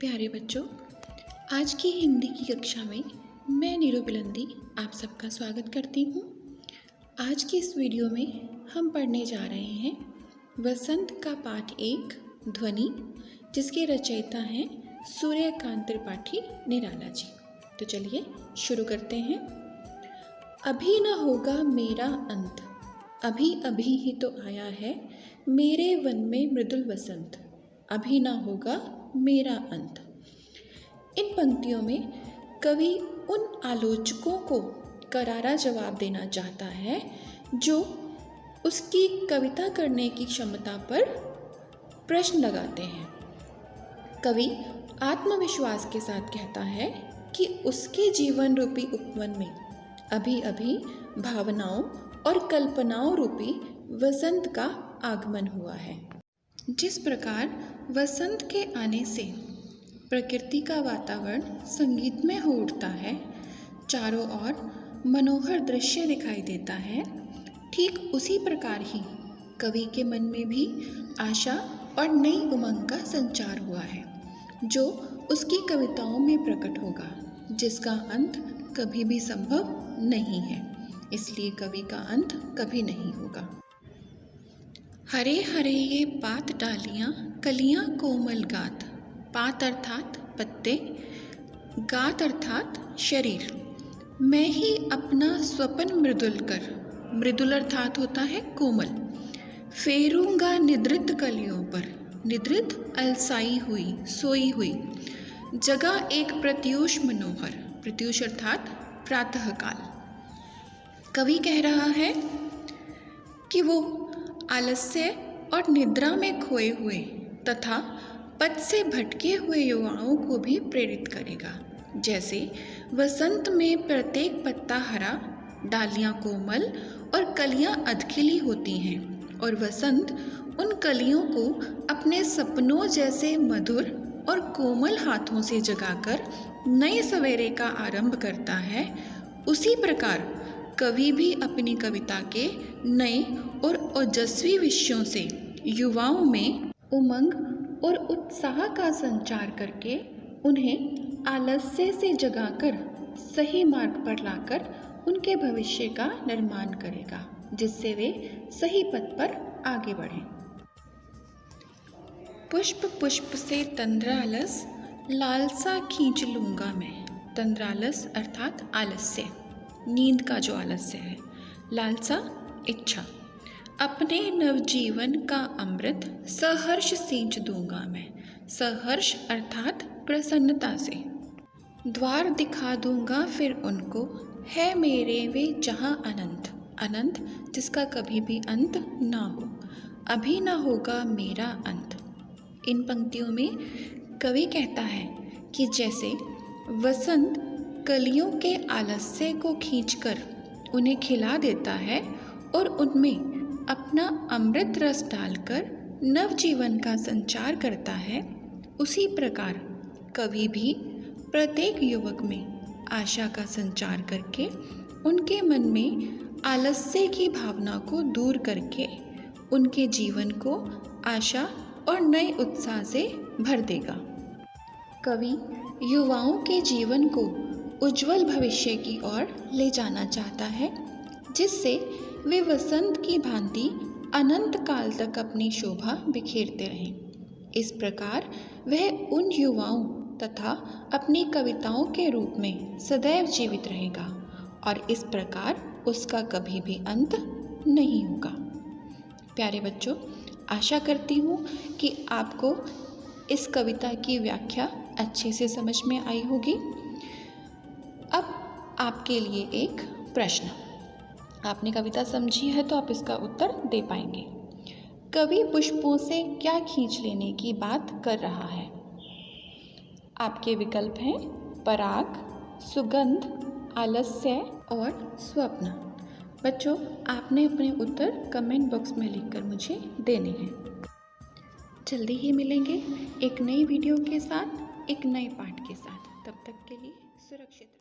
प्यारे बच्चों, आज की हिंदी की कक्षा में मैं नीरू बिलंदी आप सबका स्वागत करती हूँ। आज की इस वीडियो में हम पढ़ने जा रहे हैं वसंत का पाठ 1 ध्वनि, जिसके रचयिता हैं सूर्यकांत त्रिपाठी निराला जी। तो चलिए शुरू करते हैं। अभी न होगा मेरा अंत, अभी अभी ही तो आया है मेरे वन में मृदुल वसंत, अभी ना होगा मेरा अंत। इन पंक्तियों में कवि उन आलोचकों को करारा जवाब देना चाहता है जो उसकी कविता करने की क्षमता पर प्रश्न लगाते हैं। कवि आत्मविश्वास के साथ कहता है कि उसके जीवन रूपी उपवन में अभी अभी भावनाओं और कल्पनाओं रूपी वसंत का आगमन हुआ है। जिस प्रकार वसंत के आने से प्रकृति का वातावरण संगीतमय हो उठता है, चारों ओर मनोहर दृश्य दिखाई देता है, ठीक उसी प्रकार ही कवि के मन में भी आशा और नई उमंग का संचार हुआ है, जो उसकी कविताओं में प्रकट होगा, जिसका अंत कभी भी संभव नहीं है। इसलिए कवि का अंत कभी नहीं होगा। हरे हरे ये पात डालियाँ कलियाँ कोमल गात, पात अर्थात पत्ते, गात अर्थात शरीर, मैं ही अपना स्वपन मृदुल कर, मृदुल अर्थात होता है कोमल, फेरूंगा निद्रित कलियों पर, निद्रित अलसाई हुई सोई हुई, जगह एक प्रत्यूष मनोहर, प्रत्यूष अर्थात प्रातःकाल। कवि कह रहा है कि वो आलस्य और निद्रा में खोए हुए तथा पथ से भटके हुए युवाओं को भी प्रेरित करेगा। जैसे वसंत में प्रत्येक पत्ता हरा, डालियाँ कोमल और कलियाँ अधखिली होती हैं, और वसंत उन कलियों को अपने सपनों जैसे मधुर और कोमल हाथों से जगाकर नए सवेरे का आरंभ करता है, उसी प्रकार कवि भी अपनी कविता के नए और ओजस्वी विषयों से युवाओं में उमंग और उत्साह का संचार करके उन्हें आलस्य से जगाकर सही मार्ग पर लाकर उनके भविष्य का निर्माण करेगा, जिससे वे सही पथ पर आगे बढ़ें। पुष्प पुष्प से तंद्रालस लालसा खींच लूँगा मैं, तंद्रालस अर्थात आलस्य, नींद का जो आलस्य है, लालसा इच्छा, अपने नवजीवन का अमृत सहर्ष सींच दूंगा मैं, सहर्ष अर्थात प्रसन्नता से, द्वार दिखा दूंगा फिर उनको है मेरे वे जहाँ अनंत, अनंत जिसका कभी भी अंत ना हो, अभी ना होगा मेरा अंत। इन पंक्तियों में कवि कहता है कि जैसे वसंत कलियों के आलस्य को खींचकर उन्हें खिला देता है और उनमें अपना अमृत रस डालकर नवजीवन का संचार करता है, उसी प्रकार कवि भी प्रत्येक युवक में आशा का संचार करके उनके मन में आलस्य की भावना को दूर करके उनके जीवन को आशा और नए उत्साह से भर देगा। कवि युवाओं के जीवन को उज्जवल भविष्य की ओर ले जाना चाहता है, जिससे वे वसंत की भांति अनंत काल तक अपनी शोभा बिखेरते रहें। इस प्रकार वह उन युवाओं तथा अपनी कविताओं के रूप में सदैव जीवित रहेगा और इस प्रकार उसका कभी भी अंत नहीं होगा। प्यारे बच्चों, आशा करती हूँ कि आपको इस कविता की व्याख्या अच्छे से समझ में आई होगी। अब आपके लिए एक प्रश्न, आपने कविता समझी है तो आप इसका उत्तर दे पाएंगे। कवि पुष्पों से क्या खींच लेने की बात कर रहा है? आपके विकल्प हैं पराग, सुगंध, आलस्य और स्वप्न। बच्चों, आपने अपने उत्तर कमेंट बॉक्स में लिखकर मुझे देने हैं। जल्दी ही मिलेंगे एक नई वीडियो के साथ, एक नए पाठ के साथ। तब तक के लिए सुरक्षित